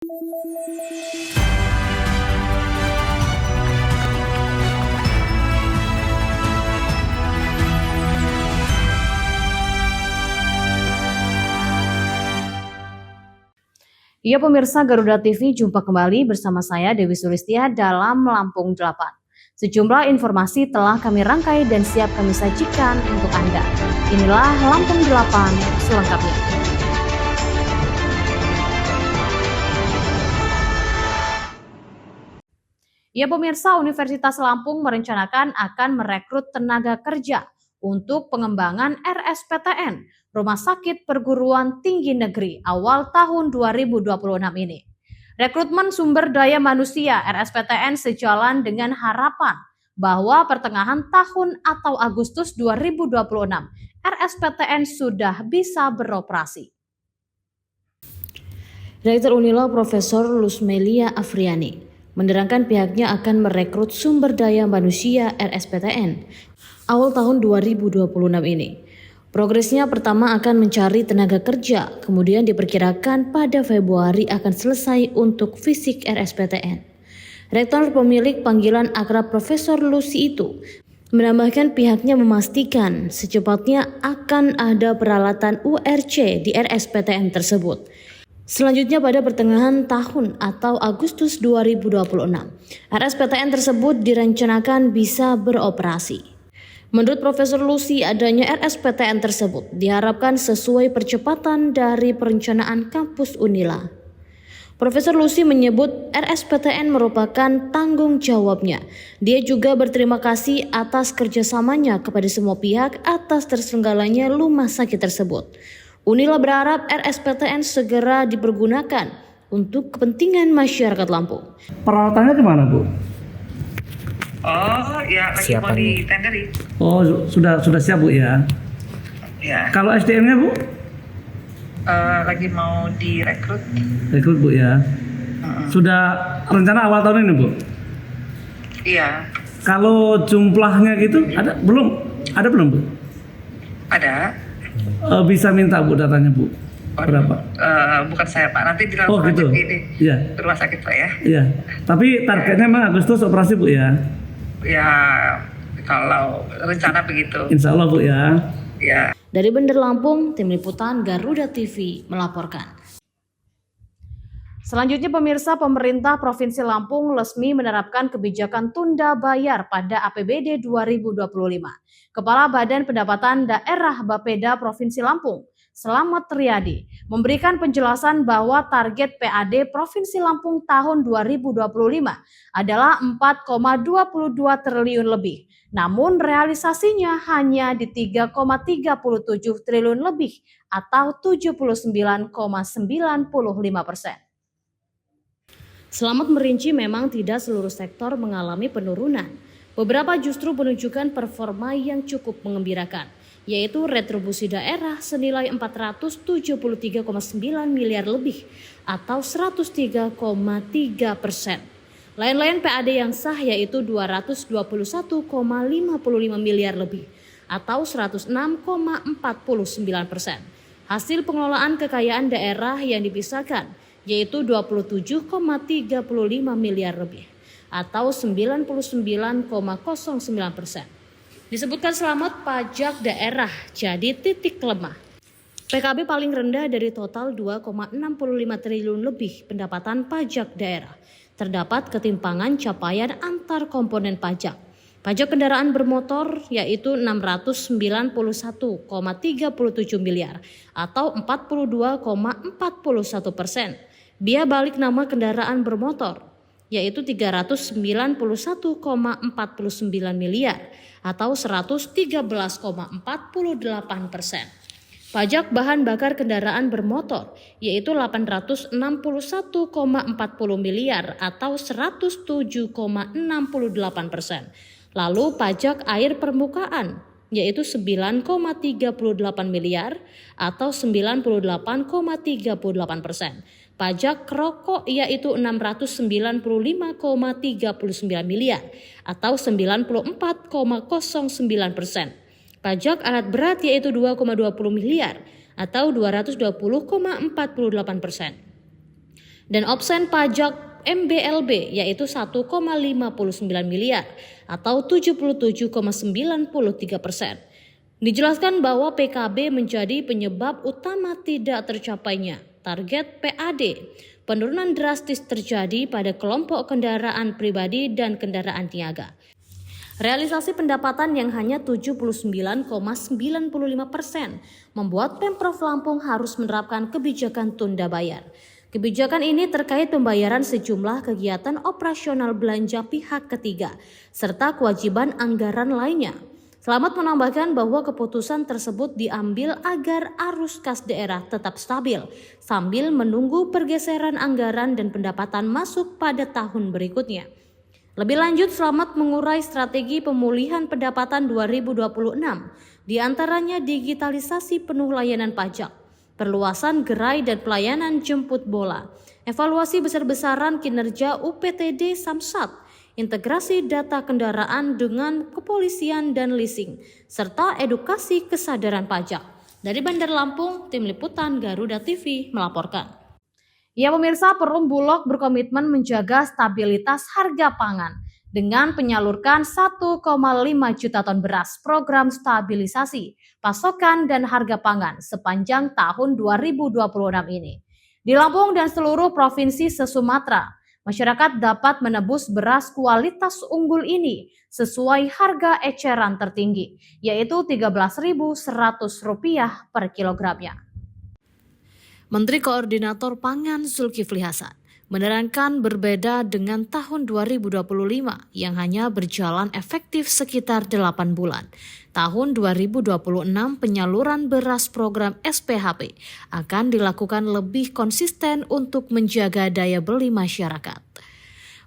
Ya pemirsa Garuda TV, jumpa kembali bersama saya Dewi Sulistia dalam Lampung 8. Sejumlah informasi telah kami rangkai dan siap kami sajikan untuk Anda. Inilah Lampung 8 selengkapnya. Ya pemirsa, Universitas Lampung merencanakan akan merekrut tenaga kerja untuk pengembangan RSPTN, Rumah Sakit Perguruan Tinggi Negeri, awal tahun 2026 ini. Rekrutmen sumber daya manusia RSPTN sejalan dengan harapan bahwa pertengahan tahun atau Agustus 2026, RSPTN sudah bisa beroperasi. Rektor Unila Profesor Lusmelia Afriani menerangkan pihaknya akan merekrut sumber daya manusia RSPTN awal tahun 2026 ini. Progresnya pertama akan mencari tenaga kerja, kemudian diperkirakan pada Februari akan selesai untuk fisik RSPTN. Rektor pemilik panggilan akrab Profesor Lucy itu menambahkan pihaknya memastikan secepatnya akan ada peralatan URC di RSPTN tersebut. Selanjutnya pada pertengahan tahun atau Agustus 2026, RSPTN tersebut direncanakan bisa beroperasi. Menurut Profesor Lucy, adanya RSPTN tersebut diharapkan sesuai percepatan dari perencanaan kampus Unila. Profesor Lucy menyebut RSPTN merupakan tanggung jawabnya. Dia juga berterima kasih atas kerjasamanya kepada semua pihak atas terselenggaranya rumah sakit tersebut. Unila berharap RSPTN segera dipergunakan untuk kepentingan masyarakat Lampung. Peralatannya kemana, Bu? Oh, ya lagi mau ditenderi. Oh, sudah siap, Bu ya? Ya. Kalau SDM-nya, Bu? Lagi mau direkrut. Rekrut, Bu ya? Sudah rencana awal tahun ini, Bu? Iya. Kalau jumlahnya gitu, ada belum? Ada belum, Bu? Ada. Bisa minta, Bu, datanya, Bu? Berapa? Bukan saya, Pak. Nanti di dalam Oh, gitu? ini. Iya. Rumah sakit, Pak ya. Iya. Tapi targetnya memang Agustus operasi, Bu ya? Ya, kalau rencana begitu. Insya Allah, Bu ya? Ya. Dari Bandar Lampung, Tim Liputan Garuda TV melaporkan. Selanjutnya pemirsa, pemerintah Provinsi Lampung resmi menerapkan kebijakan tunda bayar pada APBD 2025. Kepala Badan Pendapatan Daerah Bapeda Provinsi Lampung, Slamet Riyadi, memberikan penjelasan bahwa target PAD Provinsi Lampung tahun 2025 adalah 4,22 triliun lebih. Namun realisasinya hanya di 3,37 triliun lebih atau 79,95%. Slamet merinci memang tidak seluruh sektor mengalami penurunan. Beberapa justru menunjukkan performa yang cukup mengembirakan, yaitu retribusi daerah senilai 473,9 miliar lebih atau 103,3%. Lain-lain PAD yang sah yaitu 221,55 miliar lebih atau 106,49%. Hasil pengelolaan kekayaan daerah yang dipisahkan yaitu 27,35 miliar lebih atau 99,09%. Disebutkan Slamet pajak daerah jadi titik lemah. PKB paling rendah dari total 2,65 triliun lebih pendapatan pajak daerah. Terdapat ketimpangan capaian antar komponen pajak. Pajak kendaraan bermotor yaitu 691,37 miliar atau 42,41%. Biaya balik nama kendaraan bermotor yaitu 391,49 miliar atau 113,48%. Pajak bahan bakar kendaraan bermotor yaitu 861,40 miliar atau 107,68%. Lalu pajak air permukaan yaitu 9,38 miliar atau 98,38%. Pajak rokok yaitu 695,39 miliar atau 94,09%. Pajak alat berat yaitu 2,20 miliar atau 220,48%. dan absen pajak MBLB yaitu 1,59 miliar atau 77,93%. Dijelaskan bahwa PKB menjadi penyebab utama tidak tercapainya target PAD. Penurunan drastis terjadi pada kelompok kendaraan pribadi dan kendaraan niaga. Realisasi pendapatan yang hanya 79,95% membuat Pemprov Lampung harus menerapkan kebijakan tunda bayar. Kebijakan ini terkait pembayaran sejumlah kegiatan operasional belanja pihak ketiga serta kewajiban anggaran lainnya. Selamat menambahkan bahwa keputusan tersebut diambil agar arus kas daerah tetap stabil sambil menunggu pergeseran anggaran dan pendapatan masuk pada tahun berikutnya. Lebih lanjut, Selamat mengurai strategi pemulihan pendapatan 2026, diantaranya digitalisasi penuh layanan pajak, perluasan gerai dan pelayanan jemput bola, evaluasi besar-besaran kinerja UPTD Samsat, integrasi data kendaraan dengan kepolisian dan leasing, serta edukasi kesadaran pajak. Dari Bandar Lampung, Tim Liputan Garuda TV melaporkan. Ya pemirsa, Perum Bulog berkomitmen menjaga stabilitas harga pangan dengan penyalurkan 1,5 juta ton beras program stabilisasi pasokan dan harga pangan sepanjang tahun 2026 ini. Di Lampung dan seluruh provinsi se-Sumatera, masyarakat dapat menebus beras kualitas unggul ini sesuai harga eceran tertinggi, yaitu Rp13.100 per kilogramnya. Menteri Koordinator Pangan Zulkifli Hasan menerangkan berbeda dengan tahun 2025 yang hanya berjalan efektif sekitar 8 bulan. Tahun 2026 penyaluran beras program SPHP akan dilakukan lebih konsisten untuk menjaga daya beli masyarakat.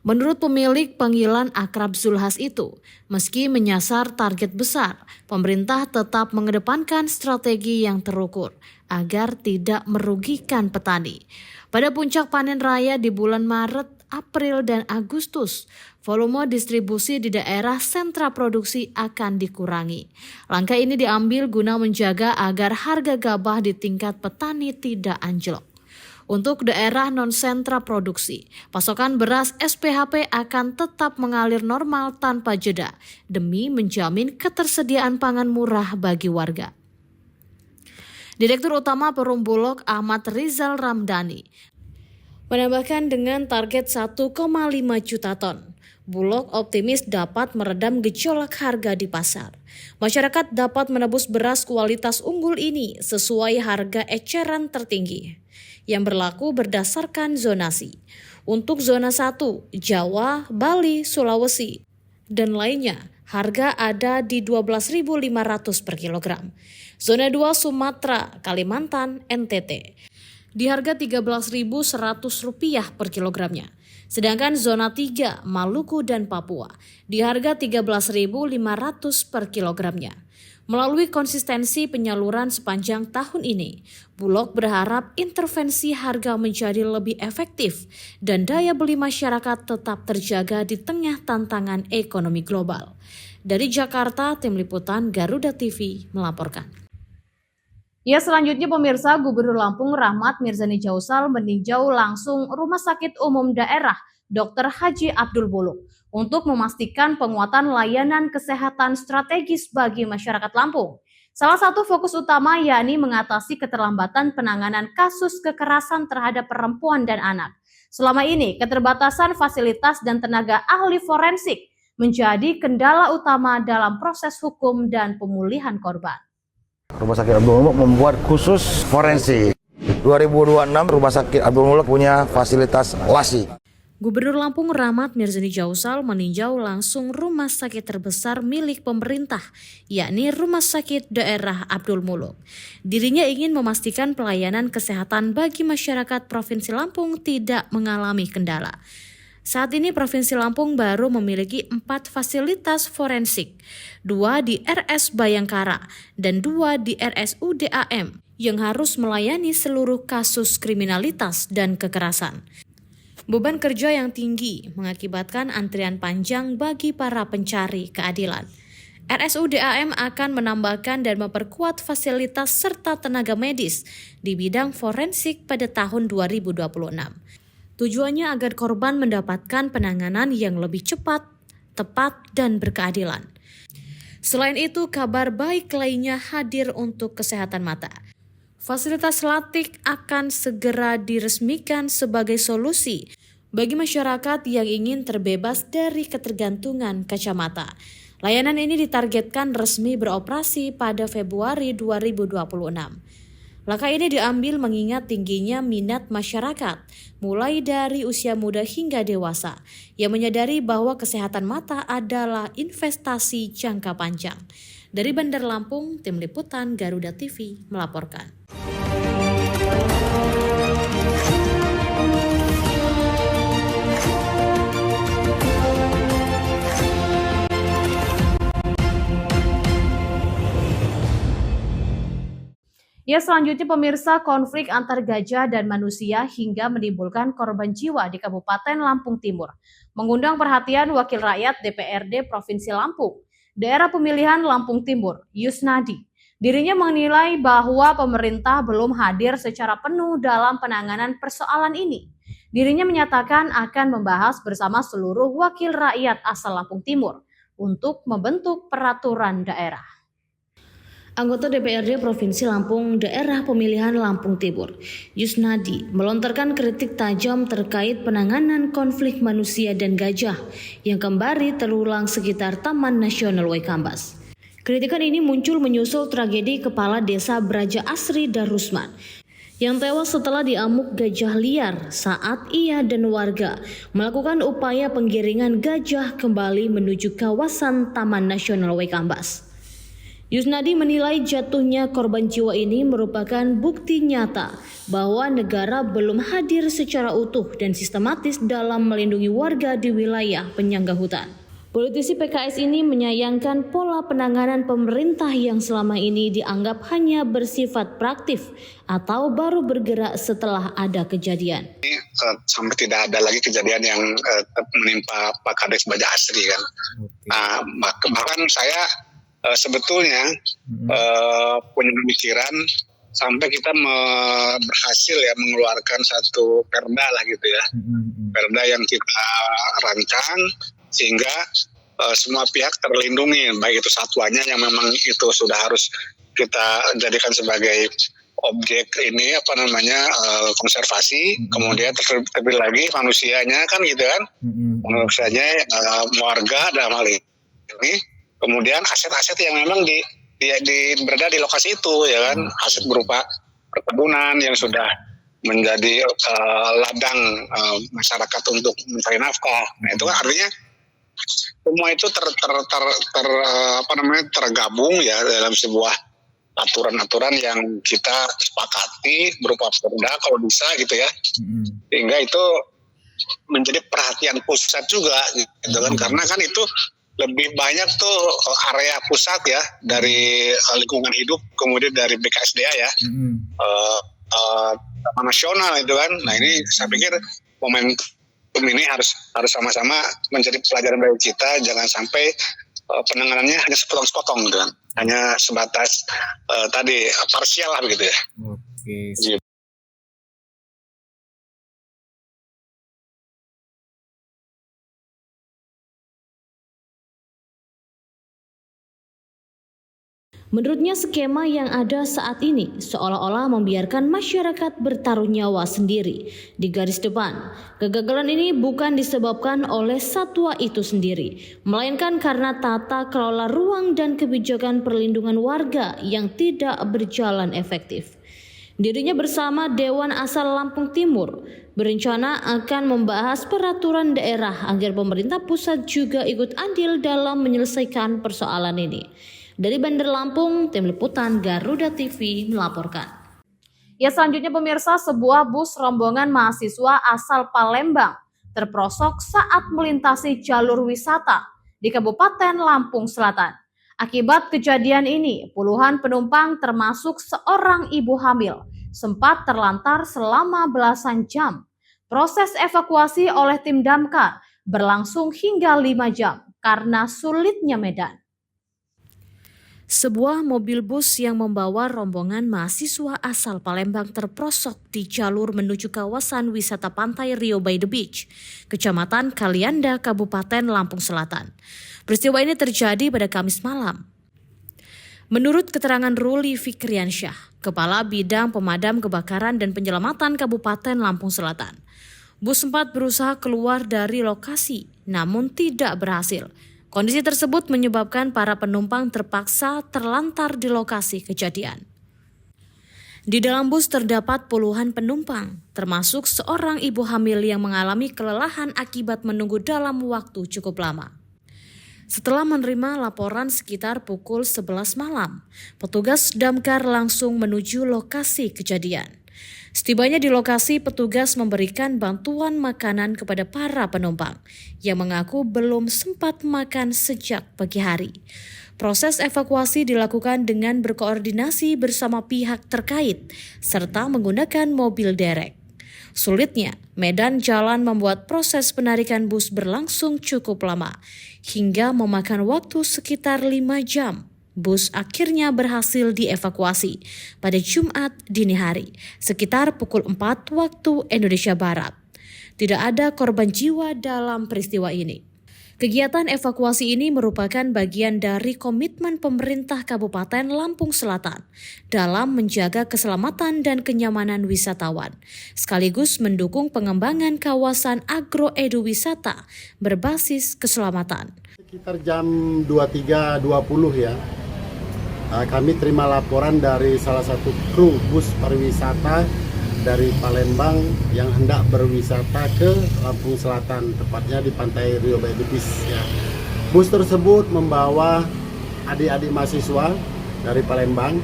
Menurut pemilik panggilan akrab Zulhas itu, meski menyasar target besar, pemerintah tetap mengedepankan strategi yang terukur agar tidak merugikan petani. Pada puncak panen raya di bulan Maret, April, dan Agustus, volume distribusi di daerah sentra produksi akan dikurangi. Langkah ini diambil guna menjaga agar harga gabah di tingkat petani tidak anjlok. Untuk daerah non-sentra produksi, pasokan beras SPHP akan tetap mengalir normal tanpa jeda demi menjamin ketersediaan pangan murah bagi warga. Direktur Utama Perum Bulog Ahmad Rizal Ramdhani menambahkan dengan target 1,5 juta ton, Bulog optimis dapat meredam gejolak harga di pasar. Masyarakat dapat menebus beras kualitas unggul ini sesuai harga eceran tertinggi yang berlaku berdasarkan zonasi. Untuk zona 1, Jawa, Bali, Sulawesi, dan lainnya, harga ada di Rp12.500 per kilogram. Zona 2, Sumatera, Kalimantan, NTT, di harga Rp13.100 per kilogramnya. Sedangkan zona 3, Maluku dan Papua, di harga Rp13.500 per kilogramnya. Melalui konsistensi penyaluran sepanjang tahun ini, Bulog berharap intervensi harga menjadi lebih efektif dan daya beli masyarakat tetap terjaga di tengah tantangan ekonomi global. Dari Jakarta, Tim Liputan Garuda TV melaporkan. Ya, selanjutnya pemirsa, Gubernur Lampung Rahmat Mirzani Jausal meninjau langsung Rumah Sakit Umum Daerah Dr. Haji Abdul Buluk untuk memastikan penguatan layanan kesehatan strategis bagi masyarakat Lampung. Salah satu fokus utama yakni mengatasi keterlambatan penanganan kasus kekerasan terhadap perempuan dan anak. Selama ini, keterbatasan fasilitas dan tenaga ahli forensik menjadi kendala utama dalam proses hukum dan pemulihan korban. Rumah Sakit Abdul Muluk membuat khusus forensik. 2026 Rumah Sakit Abdul Muluk punya fasilitas LASI. Gubernur Lampung Rahmat Mirzani Jausal meninjau langsung rumah sakit terbesar milik pemerintah, yakni Rumah Sakit Daerah Abdul Muluk. Dirinya ingin memastikan pelayanan kesehatan bagi masyarakat Provinsi Lampung tidak mengalami kendala. Saat ini Provinsi Lampung baru memiliki 4 fasilitas forensik, 2 di RS Bayangkara dan 2 di RSUD AM yang harus melayani seluruh kasus kriminalitas dan kekerasan. Beban kerja yang tinggi mengakibatkan antrian panjang bagi para pencari keadilan. RSUD AM akan menambahkan dan memperkuat fasilitas serta tenaga medis di bidang forensik pada tahun 2026. Tujuannya agar korban mendapatkan penanganan yang lebih cepat, tepat, dan berkeadilan. Selain itu, kabar baik lainnya hadir untuk kesehatan mata. Fasilitas LASIK akan segera diresmikan sebagai solusi bagi masyarakat yang ingin terbebas dari ketergantungan kacamata. Layanan ini ditargetkan resmi beroperasi pada Februari 2026. Langkah ini diambil mengingat tingginya minat masyarakat, mulai dari usia muda hingga dewasa, yang menyadari bahwa kesehatan mata adalah investasi jangka panjang. Dari Bandar Lampung, Tim Liputan Garuda TV melaporkan. Ya, selanjutnya pemirsa, konflik antar gajah dan manusia hingga menimbulkan korban jiwa di Kabupaten Lampung Timur mengundang perhatian Wakil Rakyat DPRD Provinsi Lampung, daerah pemilihan Lampung Timur, Yusnadi. Dirinya menilai bahwa pemerintah belum hadir secara penuh dalam penanganan persoalan ini. Dirinya menyatakan akan membahas bersama seluruh wakil rakyat asal Lampung Timur untuk membentuk peraturan daerah. Anggota DPRD Provinsi Lampung Daerah Pemilihan Lampung Timur, Yusnadi, melontarkan kritik tajam terkait penanganan konflik manusia dan gajah yang kembali terulang sekitar Taman Nasional Waikambas. Kritikan ini muncul menyusul tragedi Kepala Desa Braja Asri Darusman yang tewas setelah diamuk gajah liar saat ia dan warga melakukan upaya penggiringan gajah kembali menuju kawasan Taman Nasional Waikambas. Yusnadi menilai jatuhnya korban jiwa ini merupakan bukti nyata bahwa negara belum hadir secara utuh dan sistematis dalam melindungi warga di wilayah penyangga hutan. Politisi PKS ini menyayangkan pola penanganan pemerintah yang selama ini dianggap hanya bersifat praktif atau baru bergerak setelah ada kejadian. Sampai tidak ada lagi kejadian yang menimpa Pak Kades Braja Asri kan. Bahkan saya sebetulnya punya pemikiran sampai kita berhasil ya mengeluarkan satu perda lah gitu ya, perda yang kita rancang sehingga semua pihak terlindungi, baik itu satwanya yang memang itu sudah harus kita jadikan sebagai objek ini konservasi, kemudian terlebih lagi manusianya kan gitu kan, manusianya warga dalam hal ini. Kemudian aset-aset yang memang berada di lokasi itu ya kan, aset berupa perkebunan yang sudah menjadi ladang masyarakat untuk mencari nafkah. Nah itu kan artinya semua itu tergabung ya dalam sebuah aturan-aturan yang kita sepakati berupa perda kalau bisa gitu ya, sehingga itu menjadi perhatian pusat juga gitu kan, karena kan itu lebih banyak tuh area pusat ya dari lingkungan hidup, kemudian dari BKSDA ya, Taman Nasional itu kan. Nah ini saya pikir momentum ini harus sama-sama menjadi pelajaran bagi kita, jangan sampai penanganannya hanya sepotong-sepotong gitu kan, hanya sebatas tadi parsial lah begitu ya. Oke. Menurutnya skema yang ada saat ini seolah-olah membiarkan masyarakat bertaruh nyawa sendiri di garis depan. Kegagalan ini bukan disebabkan oleh satwa itu sendiri, melainkan karena tata kelola ruang dan kebijakan perlindungan warga yang tidak berjalan efektif. Dirinya bersama Dewan Asal Lampung Timur berencana akan membahas peraturan daerah agar pemerintah pusat juga ikut andil dalam menyelesaikan persoalan ini. Dari Bandar Lampung, Tim Liputan Garuda TV melaporkan. Ya, selanjutnya pemirsa, sebuah bus rombongan mahasiswa asal Palembang terperosok saat melintasi jalur wisata di Kabupaten Lampung Selatan. Akibat kejadian ini, puluhan penumpang termasuk seorang ibu hamil sempat terlantar selama belasan jam. Proses evakuasi oleh tim damkar berlangsung hingga 5 jam karena sulitnya medan. Sebuah mobil bus yang membawa rombongan mahasiswa asal Palembang terprosok di jalur menuju kawasan wisata pantai Rio by the Beach, Kecamatan Kalianda, Kabupaten Lampung Selatan. Peristiwa ini terjadi pada Kamis malam. Menurut keterangan Ruli Fikriansyah, Kepala Bidang Pemadam Kebakaran dan Penyelamatan Kabupaten Lampung Selatan, bus sempat berusaha keluar dari lokasi, namun tidak berhasil. Kondisi tersebut menyebabkan para penumpang terpaksa terlantar di lokasi kejadian. Di dalam bus terdapat puluhan penumpang, termasuk seorang ibu hamil yang mengalami kelelahan akibat menunggu dalam waktu cukup lama. Setelah menerima laporan sekitar pukul 11 malam, petugas damkar langsung menuju lokasi kejadian. Setibanya di lokasi, petugas memberikan bantuan makanan kepada para penumpang yang mengaku belum sempat makan sejak pagi hari. Proses evakuasi dilakukan dengan berkoordinasi bersama pihak terkait serta menggunakan mobil derek. Sulitnya, medan jalan membuat proses penarikan bus berlangsung cukup lama, hingga memakan waktu sekitar 5 jam. Bus akhirnya berhasil dievakuasi pada Jumat dini hari, sekitar pukul 4 waktu Indonesia Barat. Tidak ada korban jiwa dalam peristiwa ini. Kegiatan evakuasi ini merupakan bagian dari komitmen pemerintah Kabupaten Lampung Selatan dalam menjaga keselamatan dan kenyamanan wisatawan, sekaligus mendukung pengembangan kawasan agroeduwisata berbasis keselamatan. Sekitar jam 23.20 ya, kami terima laporan dari salah satu kru bus pariwisata dari Palembang yang hendak berwisata ke Lampung Selatan, tepatnya di pantai Rio by the Beach ya. Bus tersebut membawa adik-adik mahasiswa dari Palembang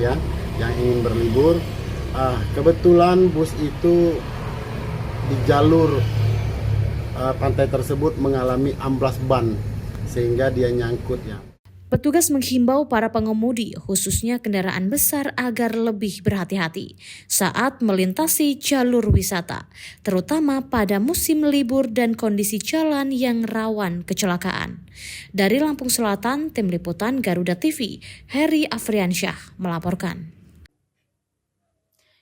ya yang ingin berlibur. Kebetulan bus itu di jalur pantai tersebut mengalami amblas ban sehingga dia nyangkut ya. Petugas menghimbau para pengemudi, khususnya kendaraan besar, agar lebih berhati-hati saat melintasi jalur wisata, terutama pada musim libur dan kondisi jalan yang rawan kecelakaan. Dari Lampung Selatan, Tim Liputan Garuda TV, Heri Afriansyah melaporkan.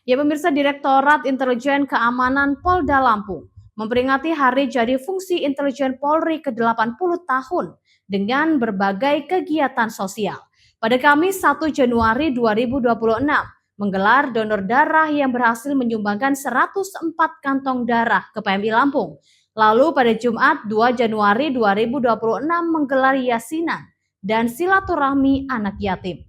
Ya pemirsa, Direktorat Intelijen Keamanan Polda Lampung memperingati Hari Jadi Fungsi Intelijen Polri ke-80 tahun dengan berbagai kegiatan sosial. Pada Kamis 1 Januari 2026, menggelar donor darah yang berhasil menyumbangkan 104 kantong darah ke PMI Lampung. Lalu pada Jumat 2 Januari 2026 menggelar yasinan dan silaturahmi anak yatim.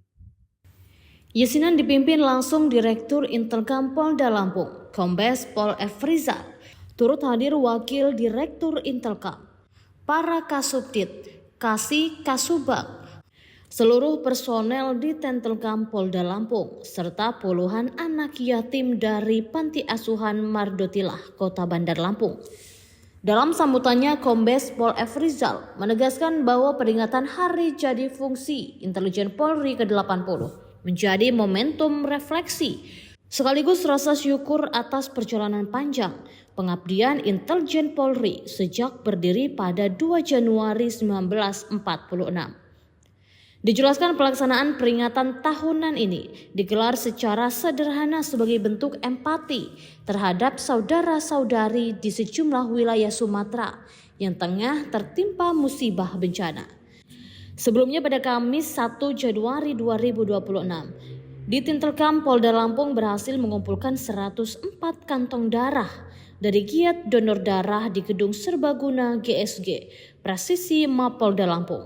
Yasinan dipimpin langsung Direktur Intelkam Polda Lampung, Kombes Pol F. Rizal. Turut hadir Wakil Direktur Intelkam, para Kasubdit, Kasih Kasubag, seluruh personel di Tentelkam Polda Lampung, serta puluhan anak yatim dari Panti Asuhan Mardotilah, Kota Bandar Lampung. Dalam sambutannya, Kombes Pol F. Rizal menegaskan bahwa peringatan Hari Jadi Fungsi Intelijen Polri ke-80 menjadi momentum refleksi sekaligus rasa syukur atas perjalanan panjang pengabdian intelijen Polri sejak berdiri pada 2 Januari 1946. Dijelaskan pelaksanaan peringatan tahunan ini digelar secara sederhana sebagai bentuk empati terhadap saudara-saudari di sejumlah wilayah Sumatera yang tengah tertimpa musibah bencana. Sebelumnya pada Kamis 1 Januari 2026, di Tintelkam Polda Lampung berhasil mengumpulkan 104 kantong darah dari giat donor darah di Gedung Serbaguna GSG Presisi Mapolda Lampung.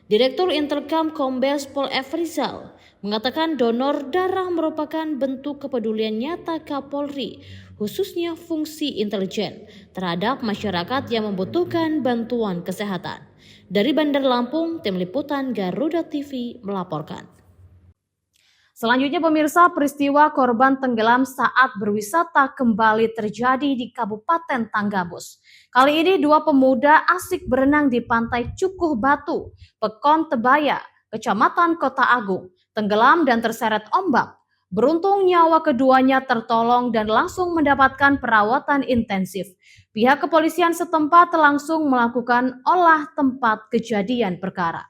Direktur Intelkam Kombes Pol F. Rizal mengatakan donor darah merupakan bentuk kepedulian nyata Kapolri, khususnya fungsi intelijen, terhadap masyarakat yang membutuhkan bantuan kesehatan. Dari Bandar Lampung, Tim Liputan Garuda TV melaporkan. Selanjutnya pemirsa, peristiwa korban tenggelam saat berwisata kembali terjadi di Kabupaten Tanggabus. Kali ini 2 pemuda asik berenang di pantai Cukuh Batu, Pekon Tebaya, Kecamatan Kota Agung, tenggelam dan terseret ombak. Beruntung nyawa keduanya tertolong dan langsung mendapatkan perawatan intensif. Pihak kepolisian setempat langsung melakukan olah tempat kejadian perkara.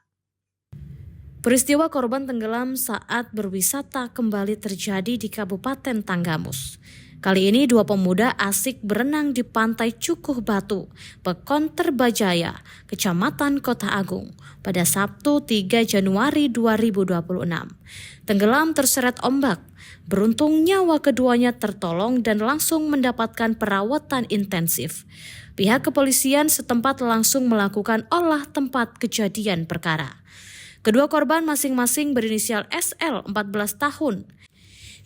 Peristiwa korban tenggelam saat berwisata kembali terjadi di Kabupaten Tanggamus. Kali ini 2 pemuda asik berenang di pantai Cukuh Batu, Pekon Terbajaya, Kecamatan Kota Agung, pada Sabtu 3 Januari 2026. Tenggelam terseret ombak. Beruntung nyawa keduanya tertolong dan langsung mendapatkan perawatan intensif. Pihak kepolisian setempat langsung melakukan olah tempat kejadian perkara. Kedua korban masing-masing berinisial SL 14 tahun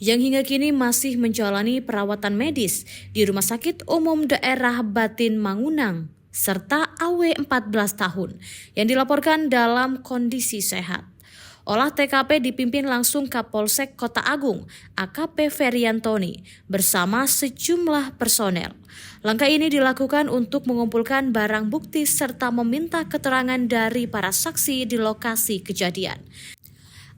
yang hingga kini masih menjalani perawatan medis di Rumah Sakit Umum Daerah Batin Mangunang, serta AW 14 tahun yang dilaporkan dalam kondisi sehat. Olah TKP dipimpin langsung Kapolsek Kota Agung, AKP Feriantoni, bersama sejumlah personel. Langkah ini dilakukan untuk mengumpulkan barang bukti serta meminta keterangan dari para saksi di lokasi kejadian.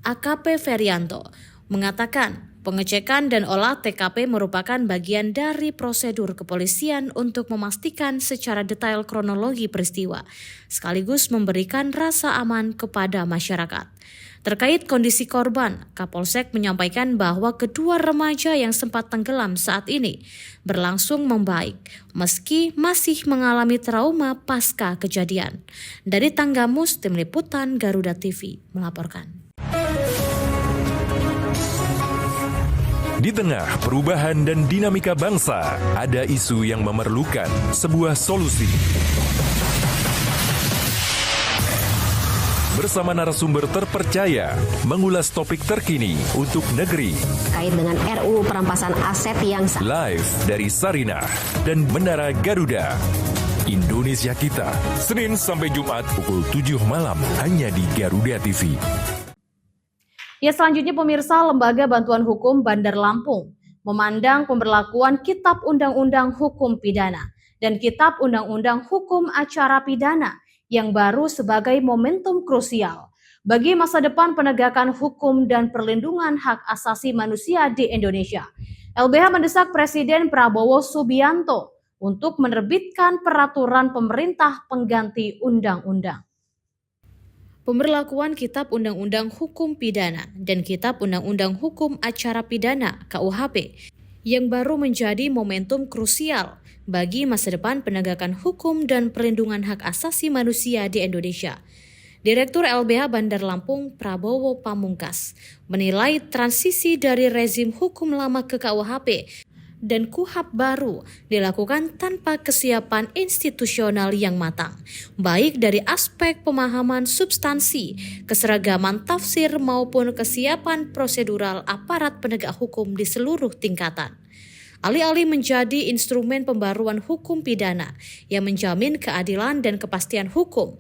AKP Ferianto mengatakan pengecekan dan olah TKP merupakan bagian dari prosedur kepolisian untuk memastikan secara detail kronologi peristiwa, sekaligus memberikan rasa aman kepada masyarakat. Terkait kondisi korban, Kapolsek menyampaikan bahwa kedua remaja yang sempat tenggelam saat ini berlangsung membaik, meski masih mengalami trauma pasca kejadian. Dari Tanggamus, Tim Liputan Garuda TV melaporkan. Di tengah perubahan dan dinamika bangsa, ada isu yang memerlukan sebuah solusi. Bersama narasumber terpercaya, mengulas topik terkini untuk negeri. Kait dengan RUU perampasan aset yang live dari Sarinah dan Menara Garuda. Indonesia Kita, Senin sampai Jumat pukul 7 malam hanya di Garuda TV. Ya, selanjutnya pemirsa, Lembaga Bantuan Hukum Bandar Lampung memandang pemberlakuan Kitab Undang-Undang Hukum Pidana dan Kitab Undang-Undang Hukum Acara Pidana yang baru sebagai momentum krusial bagi masa depan penegakan hukum dan perlindungan hak asasi manusia di Indonesia. LBH mendesak Presiden Prabowo Subianto untuk menerbitkan peraturan pemerintah pengganti undang-undang. Pemberlakuan Kitab Undang-Undang Hukum Pidana dan Kitab Undang-Undang Hukum Acara Pidana (KUHP) yang baru menjadi momentum krusial bagi masa depan penegakan hukum dan perlindungan hak asasi manusia di Indonesia. Direktur LBH Bandar Lampung Prabowo Pamungkas menilai transisi dari rezim hukum lama ke KUHP dan KUHP baru dilakukan tanpa kesiapan institusional yang matang, baik dari aspek pemahaman substansi, keseragaman tafsir maupun kesiapan prosedural aparat penegak hukum di seluruh tingkatan. Alih-alih menjadi instrumen pembaruan hukum pidana yang menjamin keadilan dan kepastian hukum,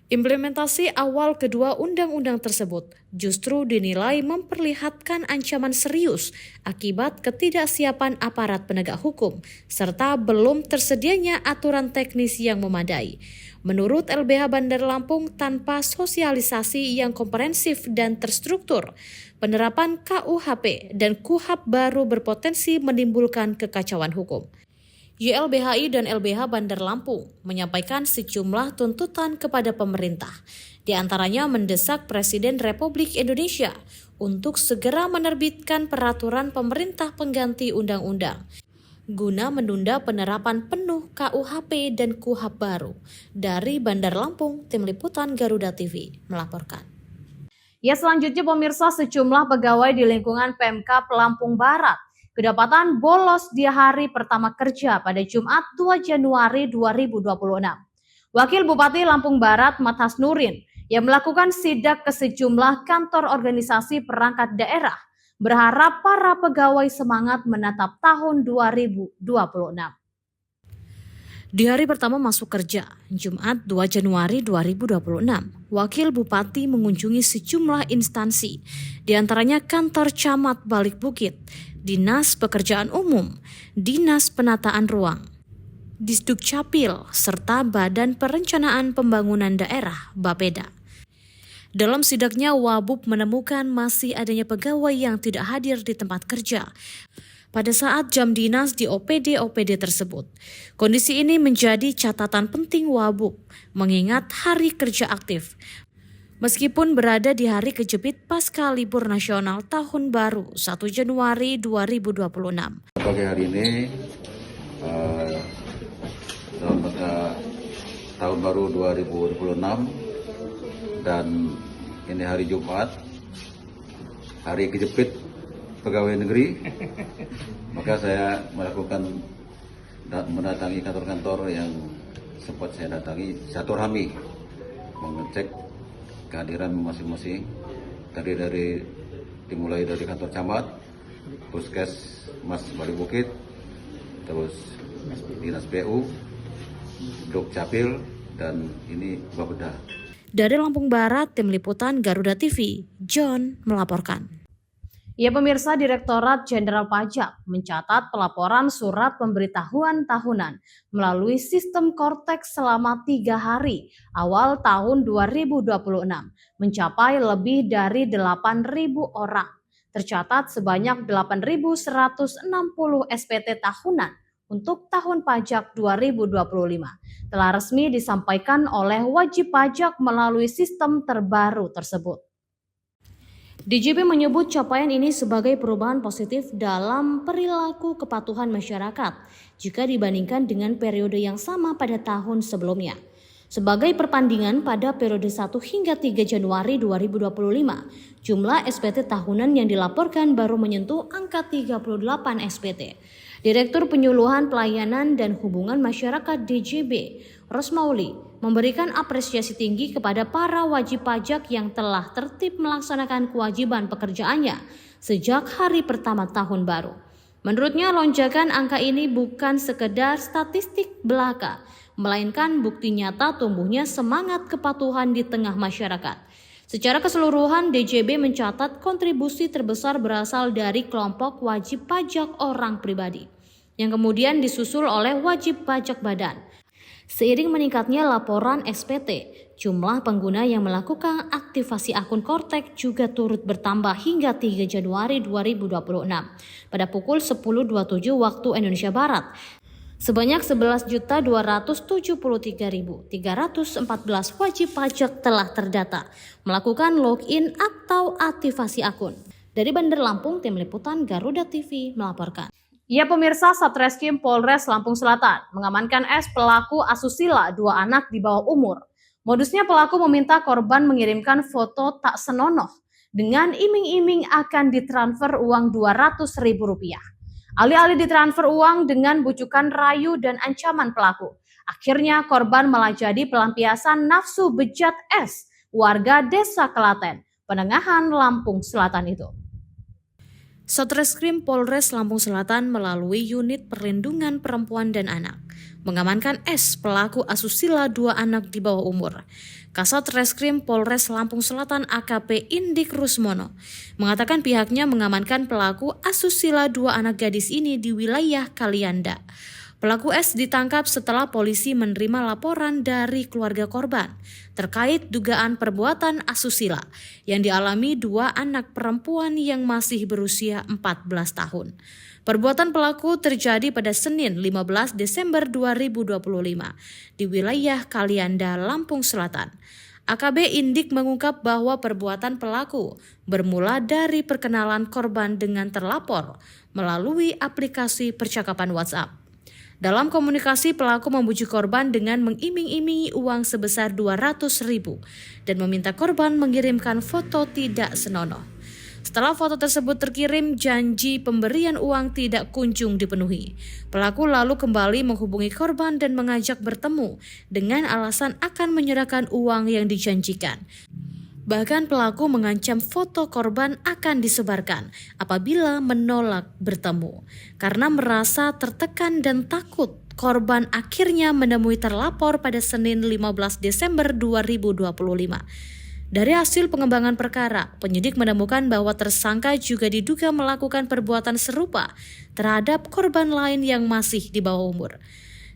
implementasi awal kedua undang-undang tersebut justru dinilai memperlihatkan ancaman serius akibat ketidaksiapan aparat penegak hukum serta belum tersedianya aturan teknis yang memadai. Menurut LBH Bandar Lampung, tanpa sosialisasi yang komprehensif dan terstruktur, penerapan KUHP dan KUHP baru berpotensi menimbulkan kekacauan hukum. YLBHI dan LBH Bandar Lampung menyampaikan sejumlah tuntutan kepada pemerintah, di antaranya mendesak Presiden Republik Indonesia untuk segera menerbitkan peraturan pemerintah pengganti undang-undang guna menunda penerapan penuh KUHP dan KUHP baru. Dari Bandar Lampung, Tim Liputan Garuda TV melaporkan. Ya, selanjutnya pemirsa, sejumlah pegawai di lingkungan Pemkab Lampung Barat kedapatan bolos di hari pertama kerja pada Jumat 2 Januari 2026. Wakil Bupati Lampung Barat Mathas Nurin yang melakukan sidak ke sejumlah kantor organisasi perangkat daerah berharap para pegawai semangat menatap tahun 2026. Di hari pertama masuk kerja, Jumat 2 Januari 2026, Wakil Bupati mengunjungi sejumlah instansi, di antaranya kantor Camat Balik Bukit, Dinas Pekerjaan Umum, Dinas Penataan Ruang, Disduk Capil, serta Badan Perencanaan Pembangunan Daerah (Bapeda). Dalam sidaknya, Wabub menemukan masih adanya pegawai yang tidak hadir di tempat kerja pada saat jam dinas di OPD-OPD tersebut. Kondisi ini menjadi catatan penting Wabub, mengingat hari kerja aktif. Meskipun berada di hari kejepit pasca libur nasional tahun baru 1 Januari 2026. Pagi hari ini dalam tahun baru 2026 dan ini hari Jumat, hari kejepit pegawai negeri, maka saya mendatangi kantor-kantor yang sempat saya datangi, silaturahmi, mengecek kehadiran masing-masing, dimulai dari kantor camat, Puskes Mas Bali Bukit, terus Dinas PU, Dukcapil, dan ini Bapeda. Dari Lampung Barat, Tim Liputan Garuda TV, John melaporkan. Ya pemirsa, Direktorat Jenderal Pajak mencatat pelaporan surat pemberitahuan tahunan melalui sistem Kortex selama 3 hari awal tahun 2026 mencapai lebih dari 8.000 orang. Tercatat sebanyak 8.160 SPT tahunan untuk tahun pajak 2025 telah resmi disampaikan oleh wajib pajak melalui sistem terbaru tersebut. DJB menyebut capaian ini sebagai perubahan positif dalam perilaku kepatuhan masyarakat jika dibandingkan dengan periode yang sama pada tahun sebelumnya. Sebagai perbandingan pada periode 1 hingga 3 Januari 2025, jumlah SPT tahunan yang dilaporkan baru menyentuh angka 38 SPT. Direktur Penyuluhan Pelayanan dan Hubungan Masyarakat DJB, Rosmauli, memberikan apresiasi tinggi kepada para wajib pajak yang telah tertib melaksanakan kewajiban pekerjaannya sejak hari pertama tahun baru. Menurutnya, lonjakan angka ini bukan sekedar statistik belaka, melainkan bukti nyata tumbuhnya semangat kepatuhan di tengah masyarakat. Secara keseluruhan, DJB mencatat kontribusi terbesar berasal dari kelompok wajib pajak orang pribadi, yang kemudian disusul oleh wajib pajak badan. Seiring meningkatnya laporan SPT, jumlah pengguna yang melakukan aktivasi akun Kortex juga turut bertambah hingga 3 Januari 2026 pada pukul 10.27 waktu Indonesia Barat. Sebanyak 11.273.314 wajib pajak telah terdata melakukan login atau aktivasi akun. Dari Bandar Lampung, Tim Liputan Garuda TV melaporkan. Ya pemirsa, Satreskrim Polres Lampung Selatan mengamankan S pelaku asusila 2 anak di bawah umur. Modusnya pelaku meminta korban mengirimkan foto tak senonoh dengan iming-iming akan ditransfer uang Rp200.000. Alih-alih ditransfer uang dengan bujukan rayu dan ancaman pelaku, akhirnya korban malah jadi pelampiasan nafsu bejat S, warga Desa Kelaten, Penengahan Lampung Selatan itu. Satreskrim Polres Lampung Selatan melalui Unit Perlindungan Perempuan dan Anak mengamankan S pelaku asusila 2 anak di bawah umur. Kasat Reskrim Polres Lampung Selatan AKP Indik Rusmono mengatakan pihaknya mengamankan pelaku asusila 2 anak gadis ini di wilayah Kalianda. Pelaku S ditangkap setelah polisi menerima laporan dari keluarga korban terkait dugaan perbuatan asusila yang dialami 2 anak perempuan yang masih berusia 14 tahun. Perbuatan pelaku terjadi pada Senin 15 Desember 2025 di wilayah Kalianda, Lampung Selatan. AKB Indik mengungkap bahwa perbuatan pelaku bermula dari perkenalan korban dengan terlapor melalui aplikasi percakapan WhatsApp. Dalam komunikasi, pelaku membujuk korban dengan mengiming-imingi uang sebesar Rp200.000 dan meminta korban mengirimkan foto tidak senonoh. Setelah foto tersebut terkirim, janji pemberian uang tidak kunjung dipenuhi. Pelaku lalu kembali menghubungi korban dan mengajak bertemu dengan alasan akan menyerahkan uang yang dijanjikan. Bahkan pelaku mengancam foto korban akan disebarkan apabila menolak bertemu. Karena merasa tertekan dan takut, korban akhirnya menemui terlapor pada Senin 15 Desember 2025. Dari hasil pengembangan perkara, penyidik menemukan bahwa tersangka juga diduga melakukan perbuatan serupa terhadap korban lain yang masih di bawah umur.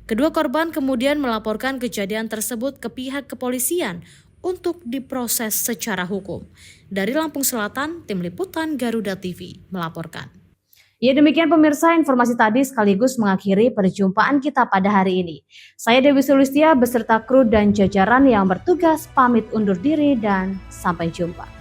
Kedua korban kemudian melaporkan kejadian tersebut ke pihak kepolisian untuk diproses secara hukum. Dari Lampung Selatan, Tim Liputan Garuda TV melaporkan. Ya demikian pemirsa, informasi tadi sekaligus mengakhiri perjumpaan kita pada hari ini. Saya Dewi Sulistia beserta kru dan jajaran yang bertugas pamit undur diri dan sampai jumpa.